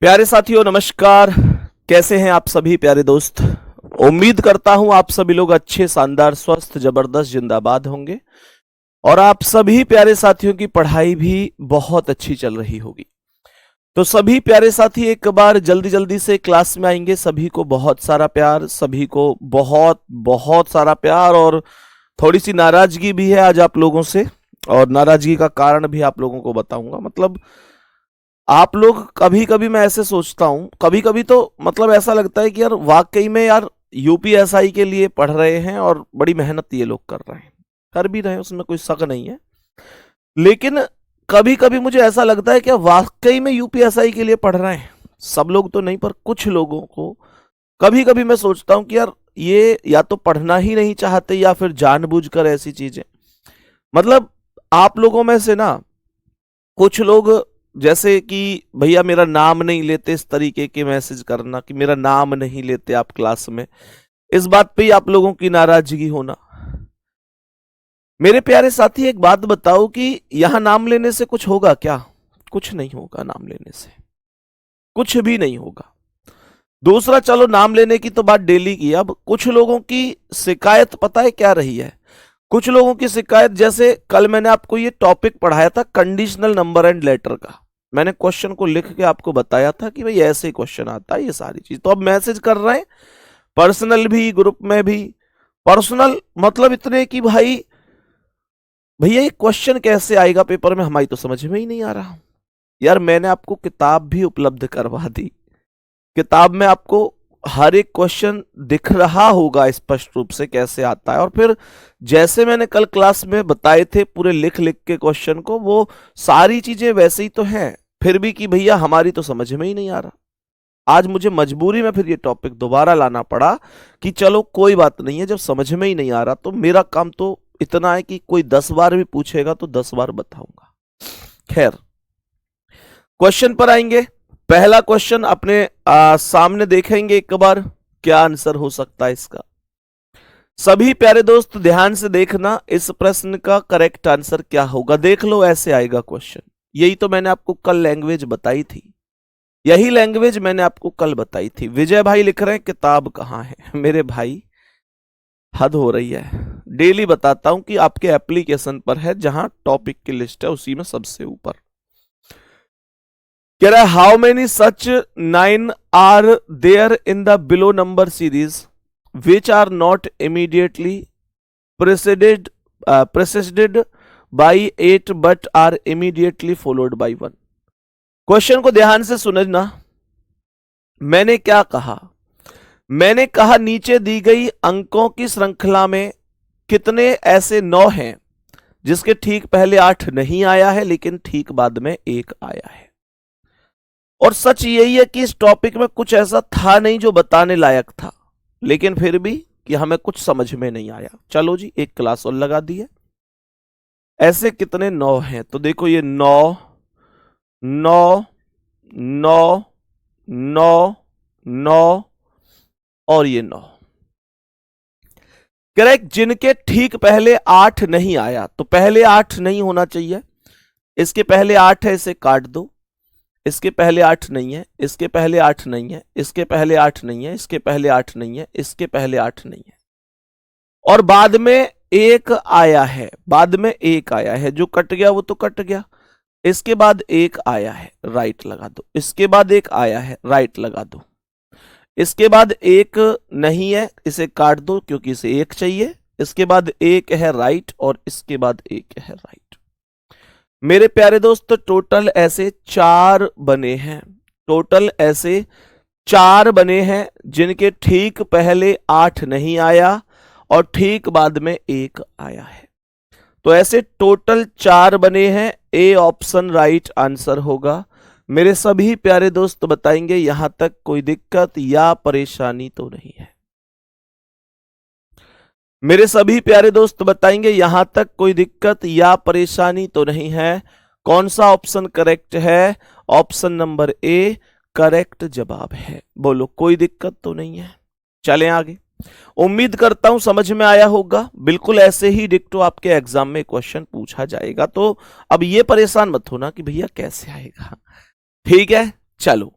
प्यारे साथियों नमस्कार। कैसे हैं आप सभी प्यारे दोस्त। उम्मीद करता हूं आप सभी लोग अच्छे, शानदार, स्वस्थ, जबरदस्त, जिंदाबाद होंगे और आप सभी प्यारे साथियों की पढ़ाई भी बहुत अच्छी चल रही होगी। तो सभी प्यारे साथी एक बार जल्दी जल्दी से क्लास में आएंगे। सभी को बहुत सारा प्यार, सभी को बहुत बहुत सारा प्यार। और थोड़ी सी नाराजगी भी है आज आप लोगों से, और नाराजगी का कारण भी आप लोगों को बताऊंगा। मतलब आप लोग, कभी कभी मैं ऐसे सोचता हूं, कभी कभी तो मतलब ऐसा लगता है कि यार वाकई में यार यूपीएसआई के लिए पढ़ रहे हैं और बड़ी मेहनत ये लोग कर रहे हैं, कर भी रहे हैं, उसमें कोई शक नहीं है। लेकिन कभी कभी मुझे ऐसा लगता है कि वाकई में यूपीएसआई के लिए पढ़ रहे हैं। सब लोग तो नहीं, पर कुछ लोगों को कभी कभी मैं सोचता हूं कि यार ये या तो पढ़ना ही नहीं चाहते या फिर जानबूझकर ऐसी चीजें। मतलब आप लोगों में से ना कुछ लोग, जैसे कि भैया मेरा नाम नहीं लेते, इस तरीके के मैसेज करना कि मेरा नाम नहीं लेते आप क्लास में, इस बात पे ही आप लोगों की नाराजगी होना। मेरे प्यारे साथी एक बात बताओ कि यहां नाम लेने से कुछ होगा क्या? कुछ नहीं होगा नाम लेने से, कुछ भी नहीं होगा। दूसरा, चलो नाम लेने की तो बात डेली की। अब कुछ लोगों की शिकायत पता है क्या रही है? कुछ लोगों की शिकायत, जैसे कल मैंने आपको ये टॉपिक पढ़ाया था कंडीशनल नंबर एंड लेटर का। मैंने क्वेश्चन को लिख के आपको बताया था कि भाई ऐसे क्वेश्चन आता है, ये सारी चीज। तो अब मैसेज कर रहे हैं, पर्सनल भी, ग्रुप में भी। पर्सनल मतलब इतने कि भाई भैया ये क्वेश्चन कैसे आएगा पेपर में, हमारी तो समझ में ही नहीं आ रहा। यार मैंने आपको किताब भी उपलब्ध करवा दी, किताब में आपको हर एक क्वेश्चन दिख रहा होगा स्पष्ट रूप से कैसे आता है। और फिर जैसे मैंने कल क्लास में बताए थे पूरे लिख लिख के क्वेश्चन को, वो सारी चीजें वैसे ही तो हैं। फिर भी कि भैया हमारी तो समझ में ही नहीं आ रहा। आज मुझे मजबूरी में फिर ये टॉपिक दोबारा लाना पड़ा कि चलो कोई बात नहीं है, जब समझ में ही नहीं आ रहा तो मेरा काम तो इतना है कि कोई 10 बार भी पूछेगा तो 10 बार बताऊंगा। खैर, क्वेश्चन पर आएंगे। पहला क्वेश्चन अपने सामने देखेंगे एक बार, क्या आंसर हो सकता है इसका। सभी प्यारे दोस्त ध्यान से देखना, इस प्रश्न का करेक्ट आंसर क्या होगा। देख लो, ऐसे आएगा क्वेश्चन। यही तो मैंने आपको कल लैंग्वेज बताई थी, यही लैंग्वेज मैंने आपको कल बताई थी। विजय भाई लिख रहे हैं किताब कहां है। मेरे भाई हद हो रही है, डेली बताता हूं कि आपके एप्लीकेशन पर है, जहां टॉपिक की लिस्ट है उसी में सबसे ऊपर। कह रहा है how many such 9 are there in the below number series which are not immediately preceded by 8 but are immediately followed by 1। Question को ध्यान से समझना। मैंने क्या कहा? मैंने कहा नीचे दी गई अंकों की श्रृंखला में कितने ऐसे 9 हैं जिसके ठीक पहले 8 नहीं आया है लेकिन ठीक बाद में 1 आया है। और सच यही है कि इस टॉपिक में कुछ ऐसा था नहीं जो बताने लायक था, लेकिन फिर भी कि हमें कुछ समझ में नहीं आया। चलो जी, एक क्लास और लगा दी है। ऐसे कितने 9 हैं? तो देखो ये 9 9 9 9 9 और ये 9। करेक्ट, जिनके ठीक पहले 8 नहीं आया, तो पहले 8 नहीं होना चाहिए। इसके पहले 8 है, इसे काट दो। इसके पहले 8 नहीं है, इसके पहले 8 नहीं है, इसके पहले 8 नहीं है, इसके पहले 8 नहीं है, इसके पहले 8 नहीं है, और बाद में 1 आया है। बाद में 1 आया है, जो कट गया वो तो कट गया। इसके बाद 1 आया है, राइट लगा दो। इसके बाद 1 आया है, राइट लगा दो। इसके बाद 1 नहीं है, इसे काट दो क्योंकि इसे 1 चाहिए। इसके बाद 1 है, राइट, और इसके बाद 1 है, राइट। मेरे प्यारे दोस्त, टोटल ऐसे 4 बने हैं। टोटल ऐसे 4 बने हैं जिनके ठीक पहले 8 नहीं आया और ठीक बाद में 1 आया है। तो ऐसे टोटल 4 बने हैं। ए ऑप्शन राइट आंसर होगा। मेरे सभी प्यारे दोस्त बताएंगे यहां तक कोई दिक्कत या परेशानी तो नहीं है। मेरे सभी प्यारे दोस्त बताएंगे यहां तक कोई दिक्कत या परेशानी तो नहीं है। कौन सा ऑप्शन करेक्ट है? ऑप्शन नंबर ए करेक्ट जवाब है। बोलो, कोई दिक्कत तो नहीं है। चलें आगे। उम्मीद करता हूं समझ में आया होगा। बिल्कुल ऐसे ही डिक्टो आपके एग्जाम में क्वेश्चन पूछा जाएगा, तो अब ये परेशान मत होना कि भैया कैसे आएगा। ठीक है, चलो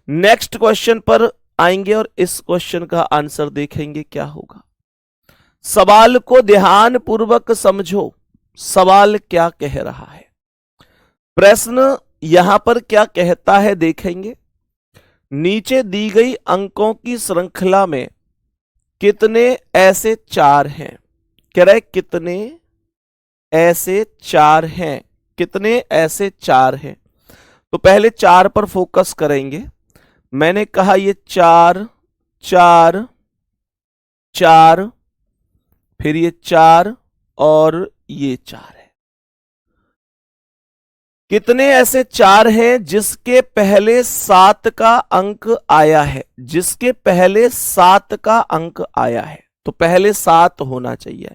नेक्स्ट क्वेश्चन पर आएंगे और इस क्वेश्चन का आंसर देखेंगे क्या होगा। सवाल को ध्यान पूर्वक समझो, सवाल क्या कह रहा है। प्रश्न यहां पर क्या कहता है देखेंगे। नीचे दी गई अंकों की श्रृंखला में कितने ऐसे चार हैं। कह रहा है कितने ऐसे चार हैं, कितने ऐसे चार हैं। तो पहले चार पर फोकस करेंगे। मैंने कहा ये चार चार चार, फिर ये चार और ये चार है। कितने ऐसे चार हैं जिसके पहले 7 का अंक आया है, जिसके पहले 7 का अंक आया है। तो पहले 7 होना चाहिए।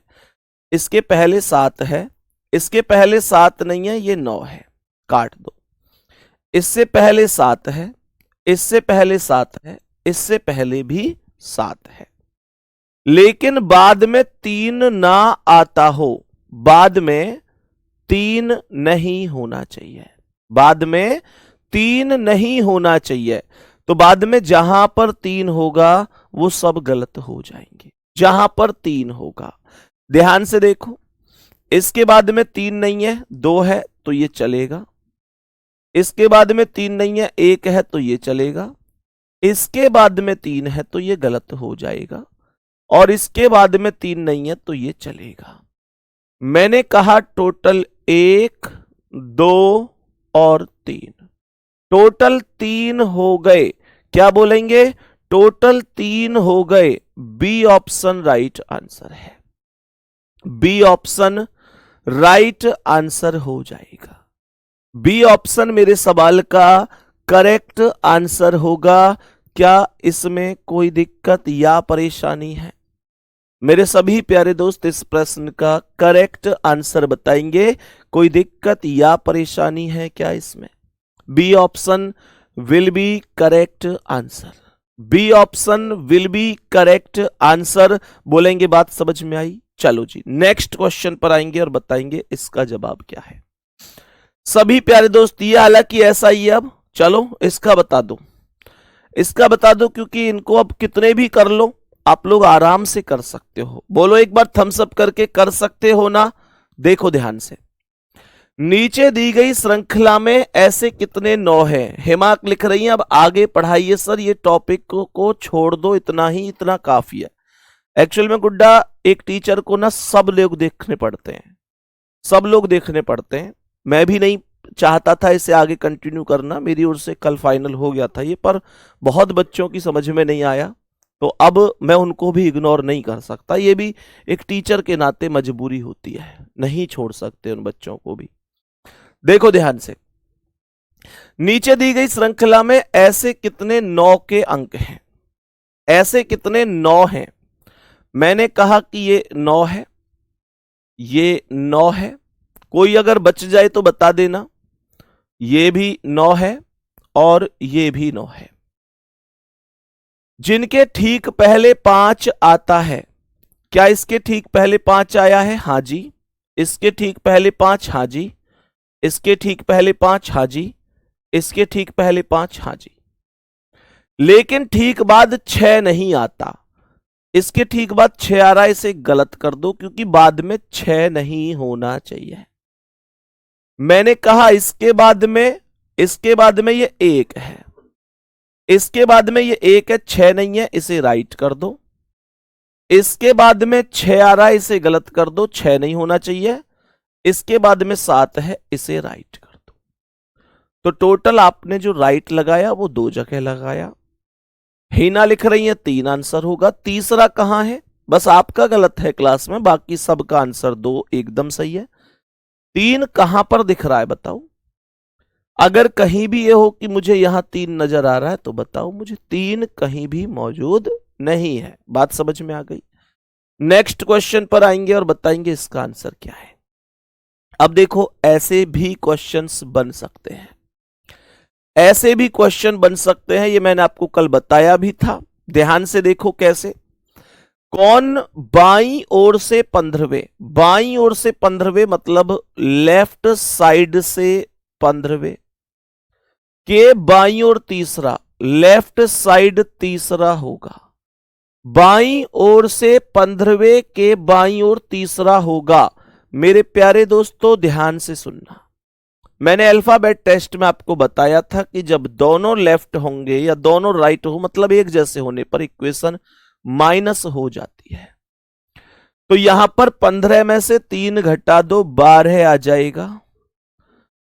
इसके पहले 7 है, इसके पहले 7 नहीं है, ये 9 है, काट दो। इससे पहले 7 है, इससे पहले 7 है, इससे पहले भी 7 है, लेकिन बाद में 3 ना आता हो। बाद में 3 नहीं होना चाहिए, बाद में 3 नहीं होना चाहिए। तो बाद में जहां पर 3 होगा वो सब गलत हो जाएंगे। जहां पर 3 होगा, ध्यान से देखो, इसके बाद में 3 नहीं है, 2 है तो ये चलेगा। इसके बाद में 3 नहीं है, 1 है तो ये चलेगा। इसके बाद में 3 है तो ये गलत हो जाएगा, और इसके बाद में 3 नहीं है तो ये चलेगा। मैंने कहा टोटल 1 2 और 3, टोटल 3 हो गए। क्या बोलेंगे? टोटल 3 हो गए। बी ऑप्शन राइट आंसर है, बी ऑप्शन राइट आंसर हो जाएगा। बी ऑप्शन मेरे सवाल का करेक्ट आंसर होगा। क्या इसमें कोई दिक्कत या परेशानी है? मेरे सभी प्यारे दोस्त इस प्रश्न का करेक्ट आंसर बताएंगे। कोई दिक्कत या परेशानी है क्या इसमें? B option will be correct answer, B option will be correct answer बोलेंगे। बात समझ में आई? चलो जी, नेक्स्ट क्वेश्चन पर आएंगे और बताएंगे इसका जवाब क्या है। सभी प्यारे दोस्त ये हालांकि ऐसा ही है। अब चलो इसका बता दो, इसका बता दो, क्योंकि इनको अब कितने भी कर लो आप लोग आराम से कर सकते हो। बोलो एक बार थम्स अप करके, कर सकते हो ना? देखो ध्यान से, नीचे दी गई श्रृंखला में ऐसे कितने 9 हैं। हेमाक लिख रही हैं अब आगे पढ़ाइए सर, ये टॉपिक को छोड़ दो, इतना ही, इतना काफी है। एक्चुअल में गुड्डा एक टीचर को ना सब लोग देखने पड़ते हैं, सब लोग देखने पड़ते हैं। मैं भी नहीं चाहता था इसे आगे कंटिन्यू करना, मेरी ओर से कल फाइनल हो गया था ये, पर बहुत बच्चों की समझ में नहीं आया, तो अब मैं उनको भी इग्नोर नहीं कर सकता। ये भी एक टीचर के नाते मजबूरी होती है, नहीं छोड़ सकते उन बच्चों को भी। देखो ध्यान से, नीचे दी गई श्रृंखला में ऐसे कितने 9 के अंक हैं, ऐसे कितने 9 हैं। मैंने कहा कि ये 9 है, ये 9 है, कोई अगर बच जाए तो बता देना। ये भी 9 है और ये भी 9 है। जिनके ठीक पहले 5 आता है, क्या इसके ठीक पहले 5 आया है? हां जी। इसके ठीक पहले 5, हां जी। इसके ठीक पहले 5, हां जी। इसके ठीक पहले 5, हां जी। लेकिन ठीक बाद 6 नहीं आता। इसके ठीक बाद 6 आ रहा है, इसे गलत कर दो, क्योंकि बाद में 6 नहीं होना चाहिए। मैंने कहा इसके बाद में, इसके बाद में ये 1 है, इसके बाद में ये 1 है, 6 नहीं है, इसे राइट कर दो। इसके बाद में 6 आ रहा है, इसे गलत कर दो, 6 नहीं होना चाहिए। इसके बाद में 7 है, इसे राइट कर दो। तो टोटल आपने जो राइट लगाया वो 2 जगह लगाया। हीना लिख रही है 3 आंसर होगा। तीसरा कहां है? बस आपका गलत है क्लास में, बाकी सबका आंसर 2 एकदम सही है। 3 कहां पर दिख रहा है बताओ? अगर कहीं भी ये हो कि मुझे यहां 3 नजर आ रहा है तो बताओ मुझे। 3 कहीं भी मौजूद नहीं है। बात समझ में आ गई? नेक्स्ट क्वेश्चन पर आएंगे और बताएंगे इसका आंसर क्या है। अब देखो, ऐसे भी क्वेश्चंस बन सकते हैं, ऐसे भी क्वेश्चन बन सकते हैं, ये मैंने आपको कल बताया भी था। ध्यान से देखो कैसे। कौन बाईं ओर से 15वें, बाईं ओर से 15वें मतलब लेफ्ट साइड से 15वें के बाईं ओर तीसरा, लेफ्ट साइड तीसरा होगा, बाईं ओर से 15वें के बाईं ओर तीसरा होगा। मेरे प्यारे दोस्तों ध्यान से सुनना, मैंने अल्फाबेट टेस्ट में आपको बताया था कि जब दोनों लेफ्ट होंगे या दोनों राइट हो, मतलब एक जैसे होने पर इक्वेशन माइनस हो जाती है। तो यहां पर 15 में से 3 घटा दो, 12 आ जाएगा।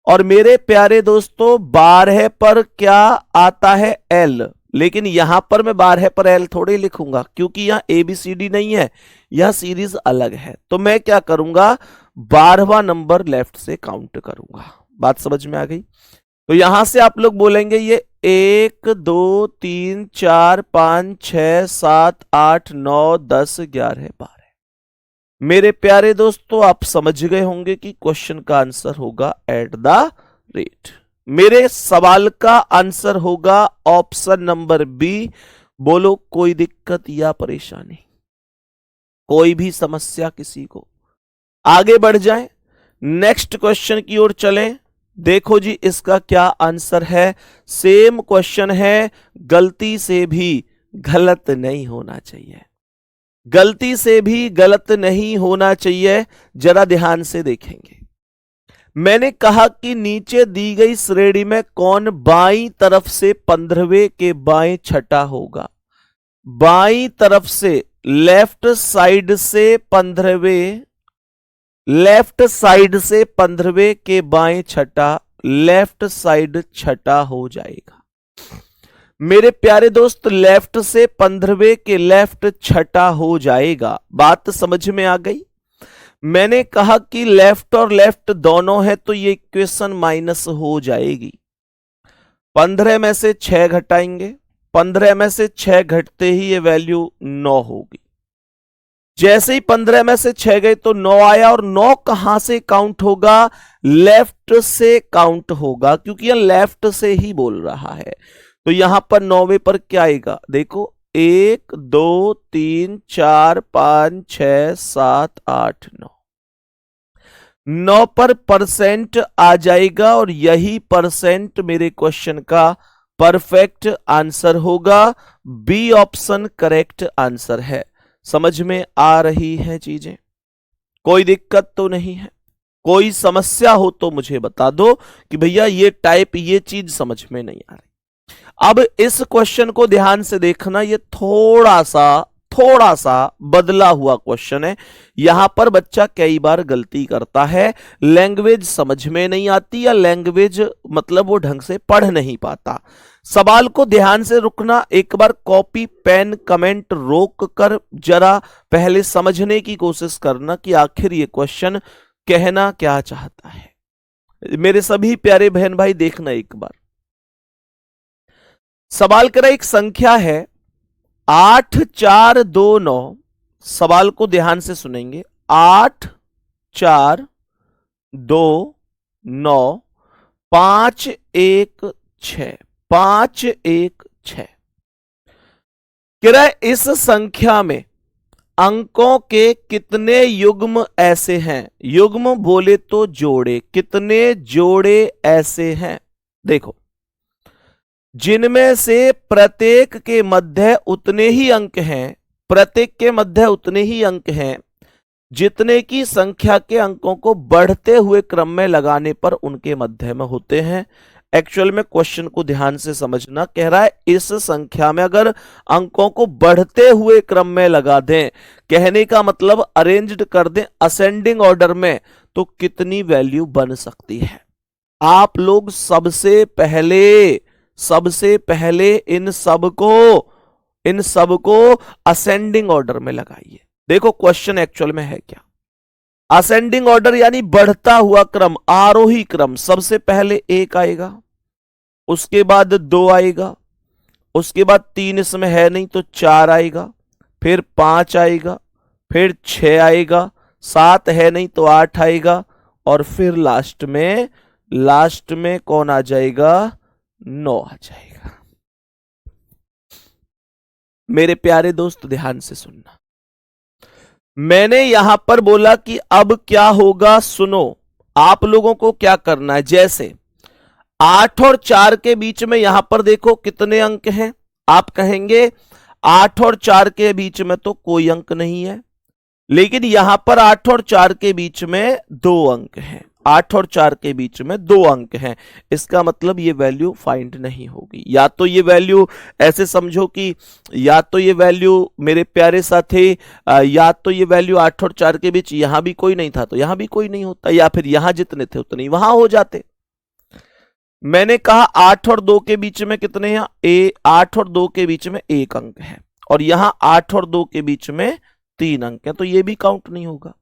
और मेरे प्यारे दोस्तों 12 पर क्या आता है? एल। लेकिन यहां पर मैं 12 पर एल थोड़े लिखूंगा, क्योंकि यहां ABCD नहीं है, यह सीरीज अलग है। तो मैं क्या करूंगा? 12वां नंबर लेफ्ट से काउंट करूंगा। बात समझ में आ गई? तो यहां से आप लोग बोलेंगे ये 1 2 3 4 5 6 7 8 9 10 11 12। मेरे प्यारे दोस्तों आप समझ गए होंगे कि क्वेश्चन का आंसर होगा एट द रेट। मेरे सवाल का आंसर होगा ऑप्शन नंबर बी। बोलो कोई दिक्कत या परेशानी, कोई भी समस्या किसी को? आगे बढ़ जाएं, नेक्स्ट क्वेश्चन की ओर चलें। देखो जी इसका क्या आंसर है। सेम क्वेश्चन है, गलती से भी गलत नहीं होना चाहिए, गलती से भी गलत नहीं होना चाहिए। जरा ध्यान से देखेंगे, मैंने कहा कि नीचे दी गई श्रेणी में कौन बाईं तरफ से 15वें के बाएं छठा होगा? बाईं तरफ से, लेफ्ट साइड से 15वें, लेफ्ट साइड से 15वें के बाएं छठा, लेफ्ट साइड छठा हो जाएगा। मेरे प्यारे दोस्त लेफ्ट से 15वें के लेफ्ट छठा हो जाएगा। बात समझ में आ गई? मैंने कहा कि लेफ्ट और लेफ्ट दोनों है तो ये इक्वेशन माइनस हो जाएगी। 15 में से 6 घटाएंगे, 15 में से 6 घटते ही ये वैल्यू 9 होगी। जैसे ही 15 में से 6 गए तो 9 आया, और 9 कहां से काउंट होगा? लेफ्ट से काउंट होगा, क्योंकि यह लेफ्ट से ही बोल रहा है। तो यहां पर 9वें पर क्या आएगा? देखो 1 2 3 4 5 6 7 8 9, 9 पर परसेंट आ जाएगा, और यही परसेंट मेरे क्वेश्चन का परफेक्ट आंसर होगा। बी ऑप्शन करेक्ट आंसर है। समझ में आ रही है चीजें? कोई दिक्कत तो नहीं है? कोई समस्या हो तो मुझे बता दो कि भैया ये टाइप, ये चीज समझ में नहीं आ रही। अब इस क्वेश्चन को ध्यान से देखना, ये थोड़ा सा बदला हुआ क्वेश्चन है। यहां पर बच्चा कई बार गलती करता है, लैंग्वेज समझ में नहीं आती, या लैंग्वेज मतलब वो ढंग से पढ़ नहीं पाता। सवाल को ध्यान से रुकना, एक बार कॉपी पेन कमेंट रोक कर जरा पहले समझने की कोशिश करना कि आखिर ये क्वेश्चन कहना क्या चाहता है। मेरे सभी प्यारे बहन भाई देखना एक बार। सवाल करा, एक संख्या है 8429। सवाल को ध्यान से सुनेंगे। 8429 516 516। कह रहा है इस संख्या में अंकों के कितने युग्म ऐसे हैं? युग्म बोले तो जोड़े, कितने जोड़े ऐसे हैं? देखो, जिनमें से प्रत्येक के मध्य उतने ही अंक हैं, प्रत्येक के मध्य उतने ही अंक हैं जितने की संख्या के अंकों को बढ़ते हुए क्रम में लगाने पर उनके मध्य में होते हैं। एक्चुअल में क्वेश्चन को ध्यान से समझना, कह रहा है इस संख्या में अगर अंकों को बढ़ते हुए क्रम में लगा दें, कहने का मतलब अरेंज्ड कर दें असेंडिंग ऑर्डर में, तो कितनी वैल्यू बन सकती है? आप लोग सबसे पहले इन सबको असेंडिंग ऑर्डर में लगाइए। देखो क्वेश्चन एक्चुअल में है क्या? असेंडिंग ऑर्डर यानी बढ़ता हुआ क्रम, आरोही क्रम। सबसे पहले 1 आएगा, उसके बाद 2 आएगा, उसके बाद 3 इसमें है नहीं तो 4 आएगा, फिर 5 आएगा, फिर 6 आएगा, 7 है नहीं तो 8 आएगा, और फिर लास्ट में कौन आ जाएगा? 9 आ जाएगा। मेरे प्यारे दोस्त ध्यान से सुनना, मैंने यहां पर बोला कि अब क्या होगा, सुनो। आप लोगों को क्या करना है, जैसे 8 और 4 के बीच में यहां पर देखो कितने अंक हैं। आप कहेंगे 8 और 4 के बीच में तो कोई अंक नहीं है, लेकिन यहां पर 8 और 4 के बीच में 2 अंक हैं। 8 और 4 के बीच में 2 अंक हैं, इसका मतलब ये वैल्यू फाइंड नहीं होगी। या तो ये वैल्यू ऐसे समझो कि या तो ये वैल्यू मेरे प्यारे साथी, या तो ये वैल्यू 8 और 4 के बीच यहां भी कोई नहीं था तो यहां भी कोई नहीं होता, या फिर यहां जितने थे उतने ही वहां हो जाते। मैंने कहा 8 और 2 के बीच में कितने हैं? 8 और 2 के बीच में 1 अंक है, और यहां 8 और 2 के बीच में 3 अंक है, तो ये भी काउंट नहीं होगा।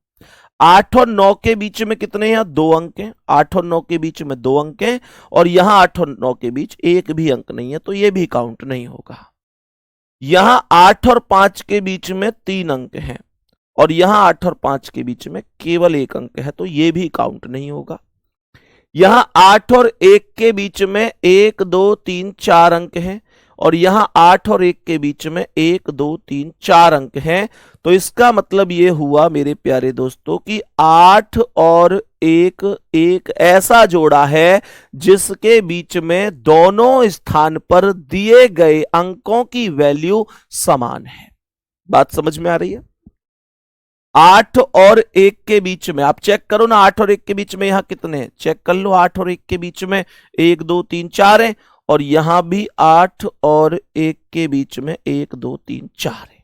8 और 9 के बीच में कितने हैं? 2 अंक हैं। 8 और 9 के बीच में 2 अंक हैं, और यहां 8 और 9 के बीच एक भी अंक नहीं है, तो ये भी काउंट नहीं होगा। यहां 8 और 5 के बीच में 3 अंक हैं, और यहां 8 और 5 के बीच में केवल 1 अंक है, तो ये भी काउंट नहीं होगा। यहां 8 और 1 के बीच में 1 2 3 4 अंक हैं, और यहां 8 और 1 के बीच में 1 2 3 4 अंक हैं। तो इसका मतलब यह हुआ मेरे प्यारे दोस्तों कि 8 और 1 एक ऐसा जोड़ा है जिसके बीच में दोनों स्थान पर दिए गए अंकों की वैल्यू समान है। बात समझ में आ रही है? 8 और 1 के बीच में आप चेक करो ना, 8 और 1 के बीच में यहां कितने हैं? चेक कर लो। 8 और 1 के बीच में 1 2 3 4 है, और यहां भी 8 और 1 के बीच में 1 2 3 4 है।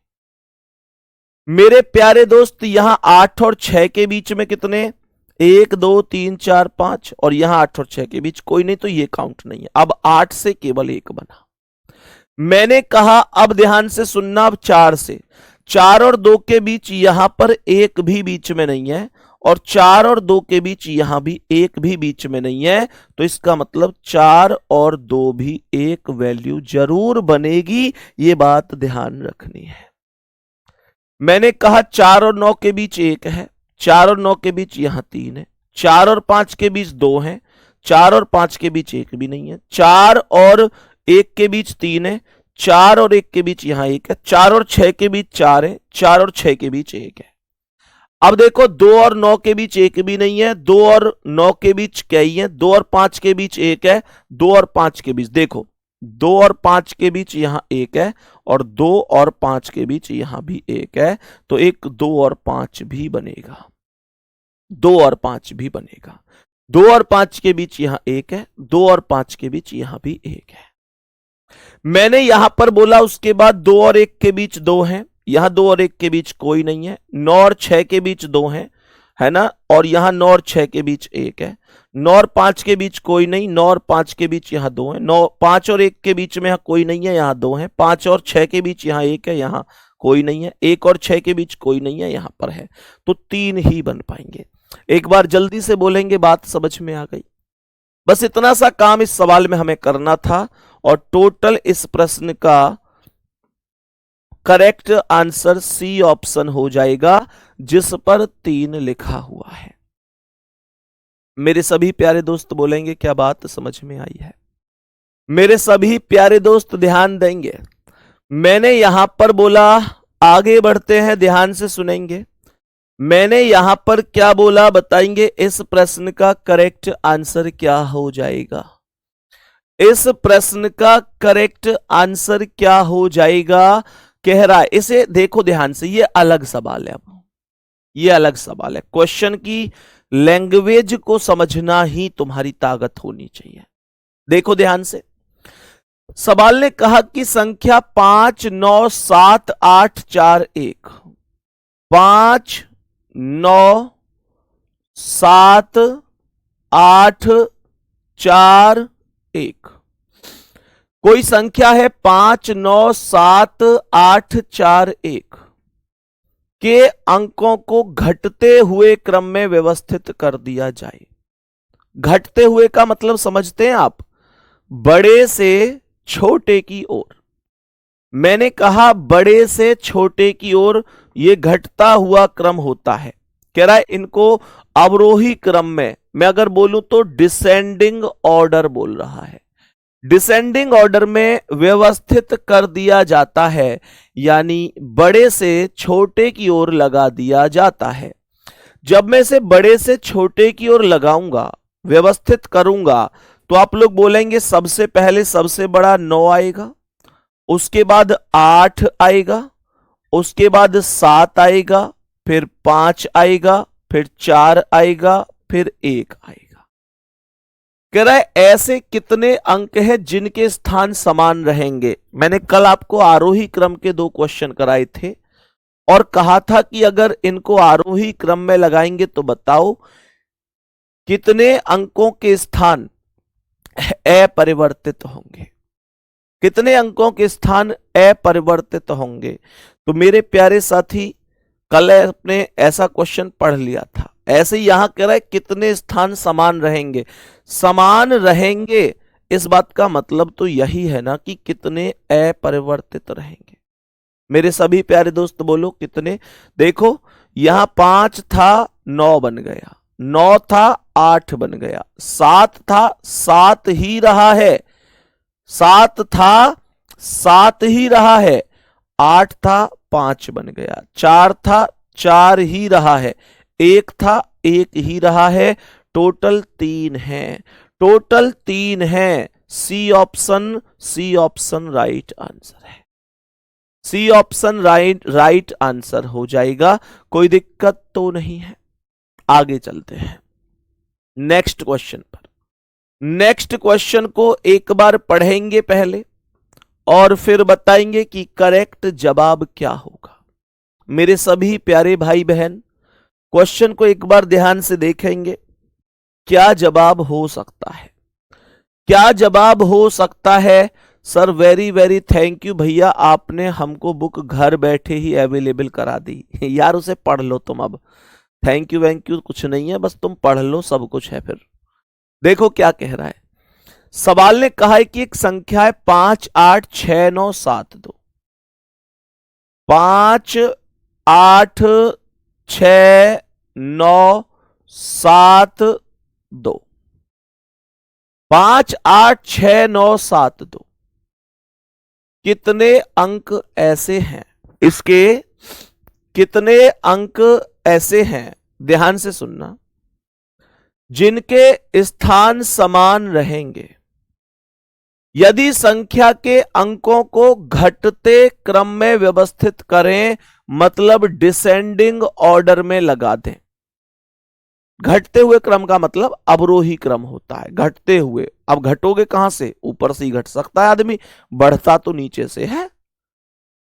मेरे प्यारे दोस्त यहां 8 और 6 के बीच में कितने? 1 2 3 4 5, और यहां 8 और 6 के बीच कोई नहीं, तो ये काउंट नहीं है। अब 8 से केवल 1 बना। मैंने कहा अब ध्यान से सुनना, अब 4 से 4 और 2 के बीच यहां पर एक भी बीच में नहीं है, और 4 और 2 के बीच यहां भी एक भी बीच में नहीं है, तो इसका मतलब 4 और 2 भी एक वैल्यू जरूर बनेगी। ये बात ध्यान रखनी है। मैंने कहा 4 और 9 के बीच 1 है, 4 और 9 के बीच यहां 3 है, 4 और 5 के बीच 2 है, 4 और 5 के बीच एक भी नहीं है, 4 और 1 के बीच 3 है, 4 और 1 के बीच यहां 1 है, 4 और 6 के बीच 4 है, 4 और 6 के बीच 1 है। अब देखो 2 और 9 के बीच एक भी नहीं है, 2 और 9 के बीच कई है, 2 और 5 के बीच 1 है, 2 और 5 के बीच देखो 2 और 5 के बीच यहां 1 है, और 2 और 5 के बीच यहां भी 1 है, तो एक 2 और 5 भी बनेगा। 2 और 5 भी बनेगा। 2 और 5 के बीच यहां 1 है, 2 और 5 के बीच यहां भी 1 है। मैंने यहां पर बोला उसके बाद 2 और 1 के बीच 2 है, यहां 2 और 1 के बीच कोई नहीं है, 9 और 6 के बीच 2 है ना, और यहां 9 और 6 के बीच 1 है, 9 और 5 के बीच कोई नहीं, 9 और 5 के बीच यहां 2 है, 9 5 और 1 के बीच में यहां कोई नहीं है, यहां 2 है, 5 और 6 के बीच यहां 1 है, यहां कोई नहीं है, 1 और 6 के बीच कोई नहीं है, यहां पर है, तो 3 ही बन पाएंगे। एक बार जल्दी से बोलेंगे, बात समझ में आ गई? बस इतना सा काम इस सवाल में हमें करना था, और टोटल इस प्रश्न का करेक्ट आंसर सी ऑप्शन हो जाएगा, जिस पर 3 लिखा हुआ है। मेरे सभी प्यारे दोस्त बोलेंगे क्या बात समझ में आई है? मेरे सभी प्यारे दोस्त ध्यान देंगे। मैंने यहां पर बोला, आगे बढ़ते हैं, ध्यान से सुनेंगे। मैंने यहां पर क्या बोला बताएंगे? इस प्रश्न का करेक्ट आंसर क्या हो जाएगा? इस प्रश्न का करेक्ट आंसर क्या हो जाएगा कह रहा है। इसे देखो ध्यान से, ये अलग सवाल है। अब ये अलग सवाल है। क्वेश्चन की लैंग्वेज को समझना ही तुम्हारी ताकत होनी चाहिए। देखो ध्यान से, सवाल ने कहा कि संख्या 5 9 7 8 4 1, 5 9 7 8 4 1, कोई संख्या है 5 9 7 8 4 1 के अंकों को घटते हुए क्रम में व्यवस्थित कर दिया जाए। घटते हुए का मतलब समझते हैं आप? बड़े से छोटे की ओर। मैंने कहा बड़े से छोटे की ओर यह घटता हुआ क्रम होता है। कह रहा है इनको अवरोही क्रम में, मैं अगर बोलूं तो डिसेंडिंग ऑर्डर बोल रहा है, डिसेंडिंग ऑर्डर में व्यवस्थित कर दिया जाता है, यानी बड़े से छोटे की ओर लगा दिया जाता है। जब मैं इसे बड़े से छोटे की ओर लगाऊंगा, व्यवस्थित करूंगा, तो आप लोग बोलेंगे सबसे पहले सबसे बड़ा 9 आएगा, उसके बाद 8 आएगा, उसके बाद 7 आएगा, फिर 5 आएगा, फिर 4 आएगा, फिर 1 आएगा। कह रहा है ऐसे कितने अंक हैं जिनके स्थान समान रहेंगे। मैंने कल आपको आरोही क्रम के 2 क्वेश्चन कराए थे और कहा था कि अगर इनको आरोही क्रम में लगाएंगे तो बताओ कितने अंकों के स्थान अपरिवर्तित होंगे, कितने अंकों के स्थान अपरिवर्तित होंगे। तो मेरे प्यारे साथी कल आपने ऐसा क्वेश्चन पढ़ लिया था। ऐसे ही यहां कह रहा है कितने स्थान समान रहेंगे। समान रहेंगे इस बात का मतलब तो यही है ना कि कितने अपरिवर्तित रहेंगे। मेरे सभी प्यारे दोस्त बोलो कितने। देखो यहां 5 था 9 बन गया, 9 था 8 बन गया, 7 था 7 ही रहा है, 7 था 7 ही रहा है, 8 था 5 बन गया, 4 था 4 ही रहा है, 1 था 1 ही रहा है, टोटल 3 है, टोटल 3 है। सी ऑप्शन राइट आंसर है। सी ऑप्शन राइट आंसर हो जाएगा, कोई दिक्कत तो नहीं है। आगे चलते हैं नेक्स्ट क्वेश्चन पर। नेक्स्ट क्वेश्चन को एक बार पढ़ेंगे पहले और फिर बताएंगे कि करेक्ट जवाब क्या होगा। मेरे सभी प्यारे भाई बहन क्वेश्चन को एक बार ध्यान से देखेंगे, क्या जवाब हो सकता है, क्या जवाब हो सकता है। Sir very very thank you भैया, आपने हमको बुक घर बैठे ही अवेलेबल करा दी यार, उसे पढ़ लो तुम। अब थैंक यू कुछ नहीं है, बस तुम पढ़ लो, सब कुछ है। फिर देखो क्या कह रहा है सवाल ने। कहा है कि एक संख्या है 5 8 6 9 7 2। 5 8 6 9 7 2। 5 8 6 9 7 2। कितने अंक ऐसे हैं, इसके कितने अंक ऐसे हैं, ध्यान से सुनना, जिनके स्थान समान रहेंगे यदि संख्या के अंकों को घटते क्रम में व्यवस्थित करें, मतलब डिसेंडिंग ऑर्डर में लगा दें। घटते हुए क्रम का मतलब अवरोही क्रम होता है, घटते हुए। अब घटोगे कहां से, ऊपर से ही घट सकता है आदमी, बढ़ता तो नीचे से है।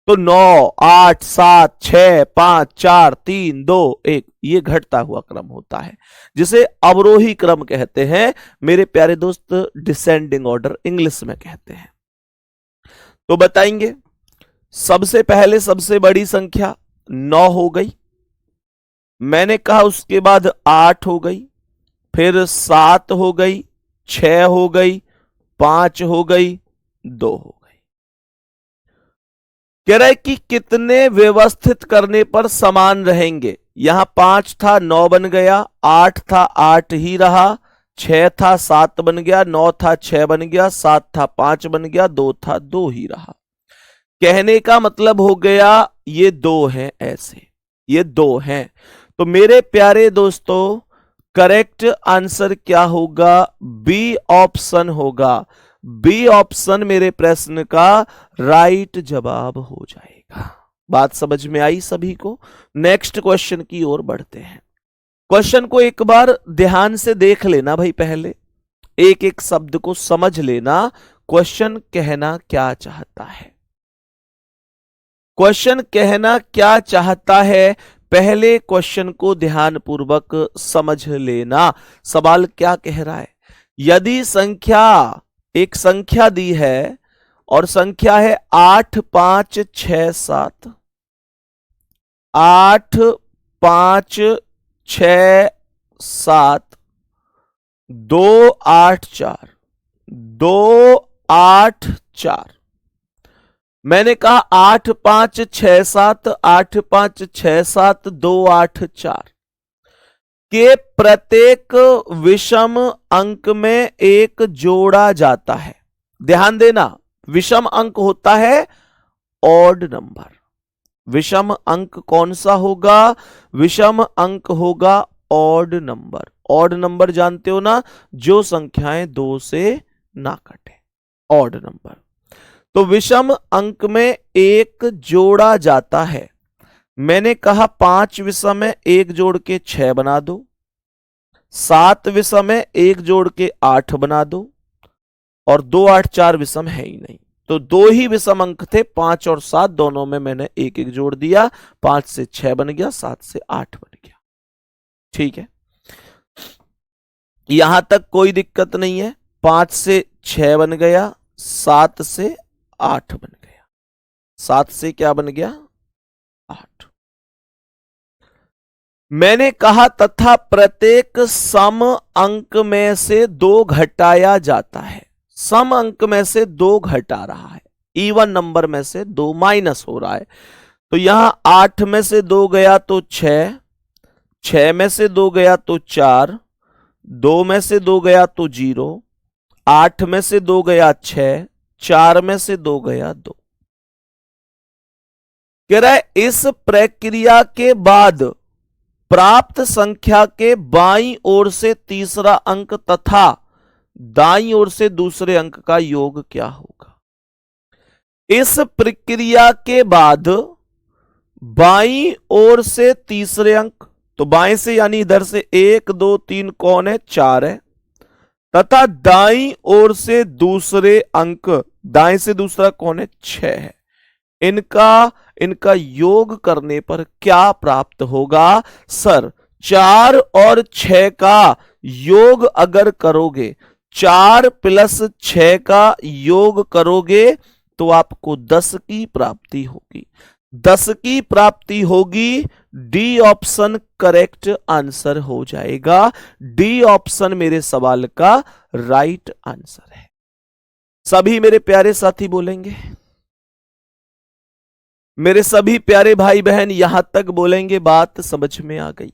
तो 9 8 7 6 5 4 3 2 1 ये घटता हुआ क्रम होता है, जिसे अवरोही क्रम कहते हैं। मेरे प्यारे दोस्त डिसेंडिंग ऑर्डर इंग्लिश में कहते हैं। तो बताएंगे सबसे पहले सबसे बड़ी संख्या 9 हो गई, मैंने कहा उसके बाद 8 हो गई, फिर 7 हो गई, 6 हो गई, 5 हो गई, 2 हो गई। कह रहा है कि कितने व्यवस्थित करने पर समान रहेंगे। यहां 5 था 9 बन गया, 8 था 8 ही रहा, 6 था 7 बन गया, 9 था 6 बन गया, 7 था 5 बन गया, 2 था 2 ही रहा। कहने का मतलब हो गया ये 2 हैं, ऐसे ये 2 हैं। तो मेरे प्यारे दोस्तों करेक्ट आंसर क्या होगा, बी ऑप्शन होगा। बी ऑप्शन मेरे प्रश्न का राइट जवाब हो जाएगा। बात समझ में आई सभी को। नेक्स्ट क्वेश्चन की ओर बढ़ते हैं। क्वेश्चन को एक बार ध्यान से देख लेना भाई, पहले एक एक शब्द को समझ लेना, क्वेश्चन कहना क्या चाहता है। क्वेश्चन कहना क्या चाहता है, पहले क्वेश्चन को ध्यानपूर्वक समझ लेना। सवाल क्या कह रहा है, यदि संख्या, एक संख्या दी है और संख्या है 8 5 6 7, 8 5 6 7 2 8 4, 2 8 4। मैंने कहा 8 5 6 7, 8 5 6 7 2 8 4 के प्रत्येक विषम अंक में एक जोड़ा जाता है। ध्यान देना, विषम अंक होता है ऑड नंबर। विषम अंक कौन सा होगा, विषम अंक होगा ऑड नंबर। ऑड नंबर जानते हो ना, जो संख्याएं 2 से ना कटे, ऑड नंबर। तो विषम अंक में 1 जोड़ा जाता है। मैंने कहा 5 विषम है, 1 जोड़ के 6 बना दो। 7 विषम है, 1 जोड़ के 8 बना दो। और 2 8 4 विषम है ही नहीं, तो 2 ही विषम अंक थे, 5 और 7, दोनों में मैंने 1 1 जोड़ दिया। 5 से 6 बन गया, 7 से 8 बन गया। ठीक है, यहां तक कोई दिक्कत नहीं है। 5 से 6 बन गया, 7 से 8 बन गया। 7 से क्या बन गया? 8। मैंने कहा तथा प्रत्येक सम अंक में से 2 घटाया जाता है। सम अंक में से 2 घटा रहा है, इवन नंबर में से 2 माइनस हो रहा है। तो यहां 8 में से 2 गया तो 6, 6 में से 2 गया तो 4, 2 में से 2 गया तो 0, 8 में से 2 गया 6, 4 में से 2 गया 2। कह रहा है इस प्रक्रिया के बाद प्राप्त संख्या के बाईं ओर से तीसरा अंक तथा दाईं ओर से दूसरे अंक का योग क्या होगा। इस प्रक्रिया के बाद बाईं ओर से तीसरे अंक, तो बाएं से यानी इधर से 1 2 3 कौन है? 4 है। तथा दाईं ओर से दूसरे अंक, दाएं से दूसरा कौन है? 6 है। इनका योग करने पर क्या प्राप्त होगा? सर 4 और 6 का योग अगर करोगे, 4 प्लस 6 का योग करोगे तो आपको 10 की प्राप्ति होगी। 10 की प्राप्ति होगी। डी ऑप्शन करेक्ट आंसर हो जाएगा। डी ऑप्शन मेरे सवाल का राइट आंसर है। सभी मेरे प्यारे साथी बोलेंगे, मेरे सभी प्यारे भाई बहन यहां तक बोलेंगे बात समझ में आ गई।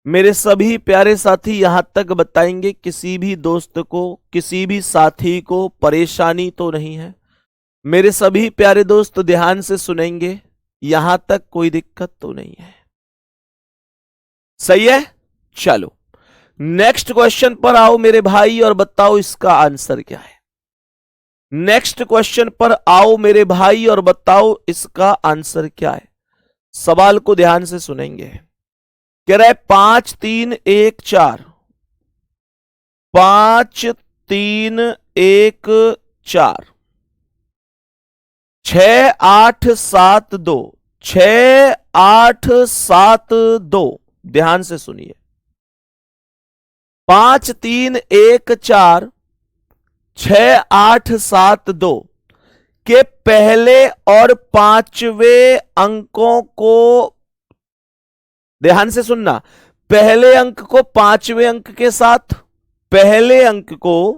मेरे सभी प्यारे साथी यहां तक बताएंगे किसी भी दोस्त को, किसी भी साथी को परेशानी तो नहीं है। मेरे सभी प्यारे दोस्त ध्यान से सुनेंगे, यहां तक कोई दिक्कत तो नहीं है। सही है? चलो नेक्स्ट क्वेश्चन पर आओ मेरे भाई और बताओ इसका आंसर क्या है। नेक्स्ट क्वेश्चन पर आओ मेरे भाई और बताओ इसका आंसर क्या है। सवाल को ध्यान से सुनेंगे। कह रहा है 5 3 1 4, 5 3 1 4, 6 8 7 2, 6 8 7 2। ध्यान से सुनिए। 5 3 1 4, 6 8 7 2 के पहले और पांचवें अंकों को, ध्यान से सुनना, पहले अंक को पांचवें अंक के साथ, पहले अंक को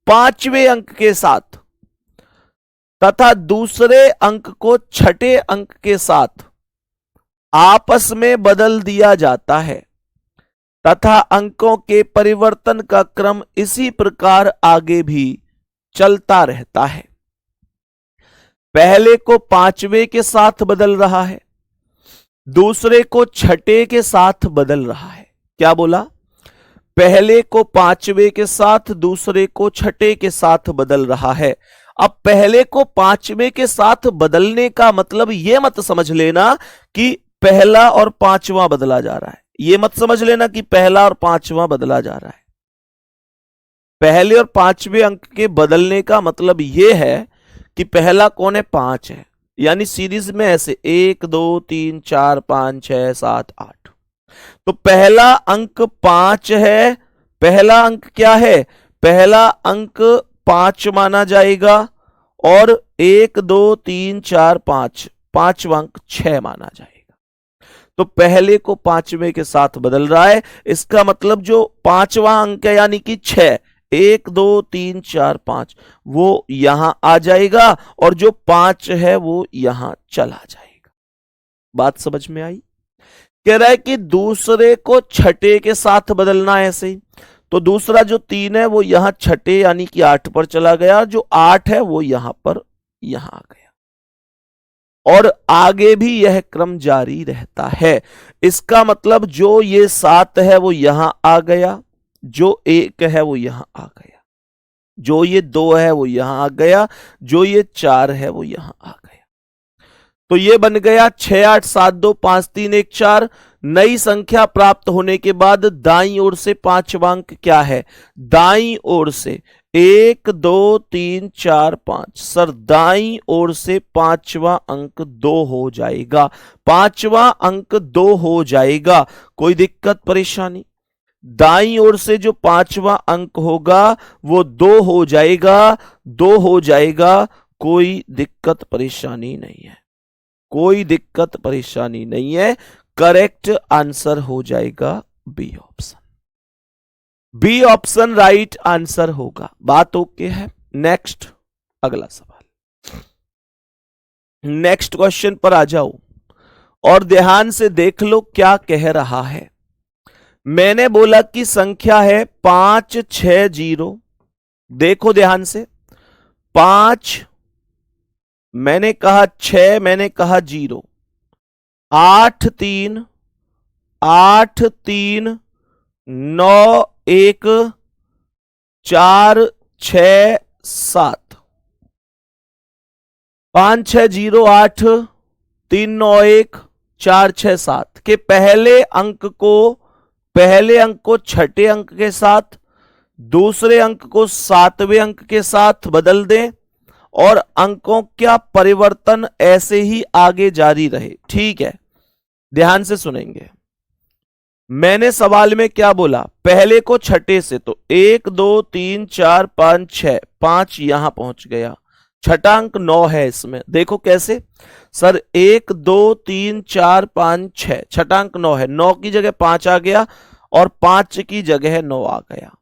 पांचवें अंक के साथ तथा दूसरे अंक को छठे अंक के साथ आपस में बदल दिया जाता है तथा अंकों के परिवर्तन का क्रम इसी प्रकार आगे भी चलता रहता है। पहले को पांचवें के साथ बदल रहा है, दूसरे को छठे के साथ बदल रहा है। क्या बोला? पहले को पांचवें के साथ, दूसरे को छठे के साथ बदल रहा है। अब पहले को पांचवें के साथ बदलने का मतलब यह मत समझ लेना कि पहला और पांचवा बदला जा रहा है। यह मत समझ लेना कि पहला और पांचवा बदला जा रहा है। पहले और पांचवें अंक के बदलने का मतलब यह है कि पहला कौन है? 5 है, यानी सीरीज में ऐसे 1 2 3 4 5 6 7 8। तो पहला अंक 5 है। पहला अंक क्या है? पहला अंक 5 माना जाएगा और 1 2 3 4 5, पांचवा अंक 6 माना जाएगा। तो पहले को पांचवें के साथ बदल रहा है। इसका मतलब जो पांचवा अंक है यानी कि 6, 1 2 3 4 5, वो यहां आ जाएगा और जो 5 है वो यहां चला जाएगा। बात समझ में आई? कह रहा है कि दूसरे को छठे के साथ बदलना है ऐसे ही। तो दूसरा जो 3 है वो यहां छठे यानी कि 8 पर चला गया, जो 8 है वो यहां पर यहां आ गया। और आगे भी यह क्रम जारी रहता है। इसका मतलब जो ये 7 है वो यहां आ गया, जो 1 है वो यहां आ गया, जो ये 2 है वो यहां आ गया, जो ये 4 है वो यहां आ गया। तो ये बन गया 6 8 7 2 5 3 1 4। नई संख्या प्राप्त होने के बाद दाईं ओर से पांचवा अंक क्या है? दाईं ओर से 1 2 3 4 5। सर दाईं ओर से पांचवा अंक 2 हो जाएगा, पांचवा अंक 2 हो जाएगा। कोई दिक्कत परेशानी? दाईं ओर से जो पांचवा अंक होगा वो 2 हो जाएगा, 2 हो जाएगा। कोई दिक्कत परेशानी नहीं है, कोई दिक्कत परेशानी नहीं है। करेक्ट आंसर हो जाएगा B option. B option right answer होगा। बात ओके है? नेक्स्ट, अगला सवाल, नेक्स्ट क्वेश्चन पर आ जाओ और ध्यान से देख लो क्या कह रहा है। मैंने बोला कि संख्या है 5 6 0। देखो ध्यान से, 5 मैंने कहा 6, मैंने कहा 0, 8 3 8 3 9 1 4 6 7। 5 6 0 8 3 9 1 4 6 7 के पहले अंक को छठे अंक के साथ, दूसरे अंक को सातवें अंक के साथ बदल दें और अंकों का परिवर्तन ऐसे ही आगे जारी रहे। ठीक है, ध्यान से सुनेंगे। मैंने सवाल में क्या बोला? पहले को छठे से, तो 1 2 3 4 5 6, 5 यहां पहुंच गया। छठा अंक 9 है इसमें। देखो कैसे सर, 1 2 3 4 5 6, छठा अंक 9 है, 9 की जगह 5 आ गया और 5 की जगह 9 आ गया।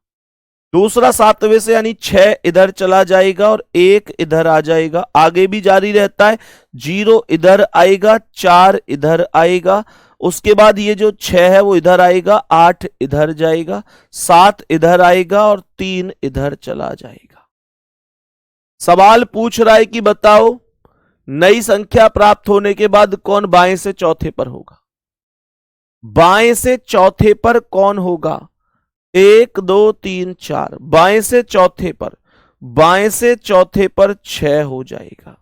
दूसरा सातवें से यानी 6 इधर चला जाएगा और 1 इधर आ जाएगा। आगे भी जारी रहता है, 0 इधर आएगा, 4 इधर आएगा, उसके बाद ये जो 6 है वो इधर आएगा, 8 इधर जाएगा, 7 इधर आएगा और 3 इधर चला जाएगा। सवाल पूछ रहा है कि बताओ नई संख्या प्राप्त होने के बाद कौन बाएं से चौथे पर होगा? बाएं से चौथे पर कौन होगा? 1 2 3 4, बाएं से चौथे पर, बाएं से चौथे पर 6 हो जाएगा,